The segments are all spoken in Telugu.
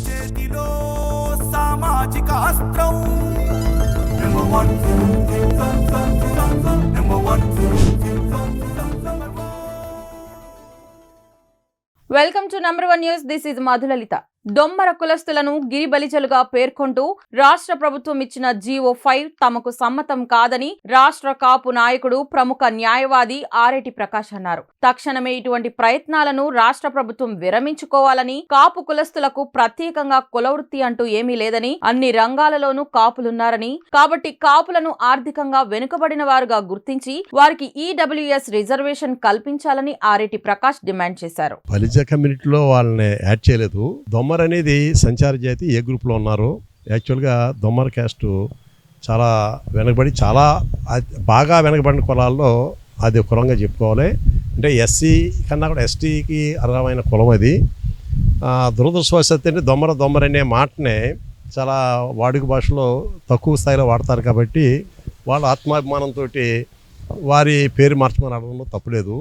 చేతిలో సామాజిక అస్త్రం Number one. Welcome to number 1 news. This is Madhulalitha. దొమ్మర కులస్తులను గిరిబలిజలుగా పేర్కొంటూ రాష్ట్ర ప్రభుత్వం ఇచ్చిన జీవో 5 తమకు సమ్మతం కాదని రాష్ట్ర కాపు నాయకుడు ప్రముఖ న్యాయవాది ఆరేటి ప్రకాష్ అన్నారు. తక్షణమే ఇటువంటి ప్రయత్నాలను రాష్ట్ర ప్రభుత్వం విరమించుకోవాలని, కాపు కులస్తులకు ప్రత్యేకంగా కులవృత్తి అంటూ ఏమీ లేదని, అన్ని రంగాలలోనూ కాపులున్నారని, కాబట్టి కాపులను ఆర్థికంగా వెనుకబడిన వారుగా గుర్తించి వారికి ఈడబ్ల్యూఎస్ రిజర్వేషన్ కల్పించాలని ఆరేటి ప్రకాష్ డిమాండ్ చేశారు. దొమ్మర్ అనేది సంచార జాతి ఏ గ్రూప్లో ఉన్నారు. యాక్చువల్గా దొమ్మర్ క్యాస్ట్ చాలా వెనకబడి, చాలా బాగా వెనకబడిన కులాల్లో అది కులంగా చెప్పుకోవాలి. అంటే ఎస్సీ కన్నా కూడా ఎస్టీకి అర్హమైన కులం అది. దురదృష్టవశాత్తు అంటే దొమ్మర అనే మాటనే చాలా వాడుక భాషలో తక్కువ స్థాయిలో వాడతారు. కాబట్టి వాళ్ళ ఆత్మాభిమానంతో వారి పేరు మార్చమని అడగడంలో తప్పులేదు.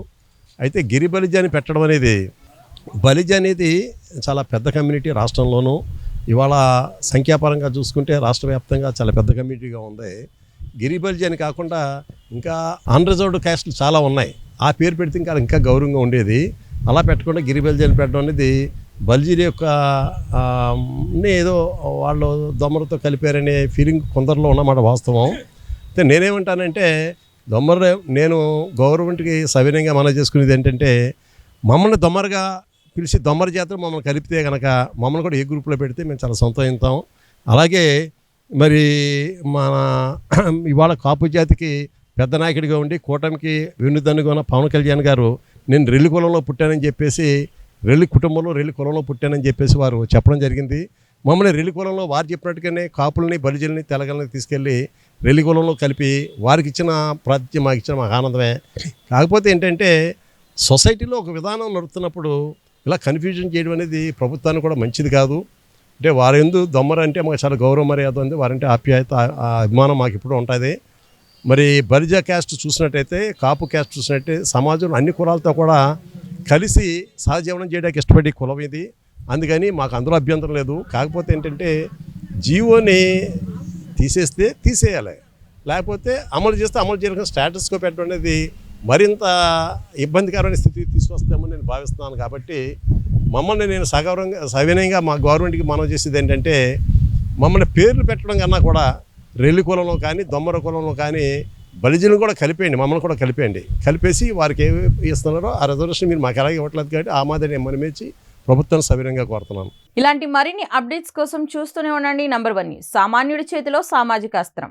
అయితే గిరిబలిజ అని పెట్టడం అనేది, బలిజ అనేది చాలా పెద్ద కమ్యూనిటీ రాష్ట్రంలోనూ. ఇవాళ సంఖ్యాపరంగా చూసుకుంటే రాష్ట్ర వ్యాప్తంగా చాలా పెద్ద కమ్యూనిటీగా ఉంది. గిరిబలిజ అని కాకుండా ఇంకా అన్రిజర్వ్డ్ క్యాస్ట్లు చాలా ఉన్నాయి. ఆ పేరు పెడితే ఇంకా గౌరవంగా ఉండేది. అలా పెట్టకుండా గిరిబలిజ అని పెట్టడం అనేది బల్జీల యొక్క ఏదో వాళ్ళు దొమ్మరతో కలిపారనే ఫీలింగ్ కొందరిలో ఉన్నమాట వాస్తవం. అయితే నేనేమంటానంటే నేను గవర్నమెంట్కి సవినయంగా మనం చేసుకునేది ఏంటంటే, మమ్మల్ని దొమ్మరగా పిలిచి దొమ్మర జాతర మమ్మల్ని కలిపితే కనుక మమ్మల్ని కూడా ఏ గ్రూప్లో పెడితే మేము చాలా సంతోషిస్తాం. అలాగే మరి మన ఇవాళ కాపు జాతికి పెద్ద నాయకుడిగా ఉండి కూటమికి వెన్నుదన్నుగా ఉన్న పవన్ కళ్యాణ్ గారు, నేను రెల్లి కులంలో పుట్టానని చెప్పేసి, రెల్లి కుటుంబంలో రెల్లి కులంలో పుట్టానని చెప్పేసి వారు చెప్పడం జరిగింది. మమ్మల్ని రెల్లి కులంలో వారు చెప్పినట్టుగానే కాపుల్ని, బలిజల్ని, తెలగల్ని తీసుకెళ్ళి రెల్లి కులంలో కలిపి వారికి ఇచ్చిన ప్రాతిథ్యం మాకు ఇచ్చిన మాకు ఆనందమే. కాకపోతే ఏంటంటే సొసైటీలో ఒక విధానం నడుస్తున్నప్పుడు ఇలా కన్ఫ్యూజన్ చేయడం అనేది ప్రభుత్వానికి కూడా మంచిది కాదు. అంటే వారెందు దొమ్మర అంటే మాకు చాలా గౌరవ మర్యాద ఉంది, వారంటే ఆప్యాయత, అభిమానం మాకు ఇప్పుడు ఉంటుంది. మరి బలిజ క్యాస్ట్ చూసినట్టయితే, కాపు క్యాస్ట్ చూసినట్టే సమాజంలో అన్ని కులాలతో కూడా కలిసి సహజీవనం చేయడానికి ఇష్టపడే కులం ఇది. అందుకని మాకు అందులో అభ్యంతరం లేదు. కాకపోతే ఏంటంటే జీవోని తీసేస్తే తీసేయాలి, లేకపోతే అమలు చేస్తే అమలు చేయడానికి స్టేటస్కో పెట్టడం అనేది మరింత ఇబ్బందికరమైన స్థితికి తీసుకొస్తామని నేను భావిస్తున్నాను. కాబట్టి మమ్మల్ని నేను సవినయంగా మా గవర్నమెంట్కి మనం చేసేది ఏంటంటే, మమ్మల్ని పేర్లు పెట్టడం కన్నా కూడా రెల్లి కులంలో కానీ దొమ్మర కులంలో కానీ బలిజను కూడా కలిపేయండి, మమ్మల్ని కూడా కలిపేసి వారికి ఏమి ఇస్తున్నారో ఆ రిజర్వేషన్ మీరు మాకు ఎలాగ ఇవ్వట్లేదు కాబట్టి ఆ మాదిరి మనమేచి ప్రభుత్వం సవినయంగా కోరుతున్నాను. ఇలాంటి మరిన్ని అప్డేట్స్ కోసం చూస్తూనే ఉండండి నంబర్ 1 న్యూస్. సామాన్యుడి చేతిలో సామాజిక అస్త్రం.